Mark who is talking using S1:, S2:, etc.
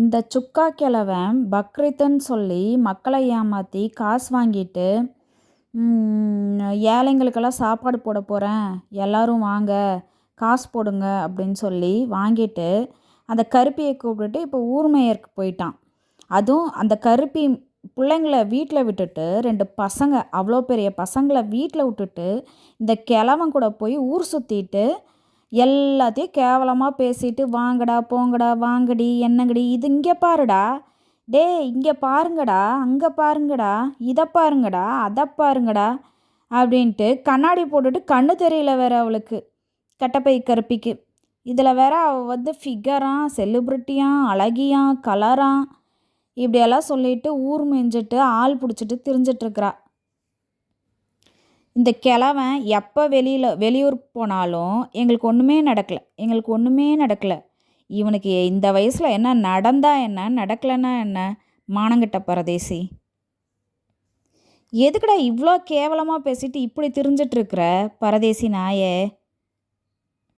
S1: இந்த சுக்கா கிழவன் பக்ரீத்துன்னு சொல்லி மக்களை ஏமாற்றி காசு வாங்கிட்டு ஏழைங்களுக்கெல்லாம் சாப்பாடு போட போகிறேன், எல்லாரும் வாங்க காசு போடுங்க அப்படின்னு சொல்லி வாங்கிட்டு அந்த கருப்பியை கூப்பிட்டுட்டு இப்போ ஊர் மேயருக்கு போயிட்டான். அதுவும் அந்த கருப்பி பிள்ளைங்கள வீட்டில் விட்டுட்டு 2 பசங்க, அவ்வளோ பெரிய பசங்களை வீட்டில் விட்டுட்டு இந்த கிழவன் கூட போய் ஊர் சுற்றிட்டு எல்லாத்தையும் கேவலமாக பேசிட்டு வாங்கடா போங்கடா வாங்கடி என்னங்கடி இது இங்கே பாருடா, டேய் இங்கே பாருங்கடா, அங்கே பாருங்கடா, இதை பாருங்கடா, அதை பாருங்கடா அப்படின்ட்டு கண்ணாடி போட்டுட்டு கண்ணு தெரியல வேற அவளுக்கு, கட்டப்பை கருப்பிக்கு. இதில் வேற அவள் ஃபிகரான், செலிப்ரிட்டியான், அழகியான், கலரான், இப்படியெல்லாம் சொல்லிட்டு ஊர் மேய்ஞ்சிட்டு ஆள் பிடிச்சிட்டு திரிஞ்சிட்ருக்கிறா. இந்த கிழவன் எப்போ வெளியூருக்கு போனாலும் எங்களுக்கு ஒன்றுமே நடக்கலை. இவனுக்கு இந்த வயசில் என்ன நடந்தா என்ன, நடக்கலைன்னா என்ன, மானங்கிட்ட பரதேசி. எதுக்குடா இவ்வளோ கேவலமாக பேசிட்டு இப்படி திரிஞ்சிட்ருக்கிற பரதேசி நாயே?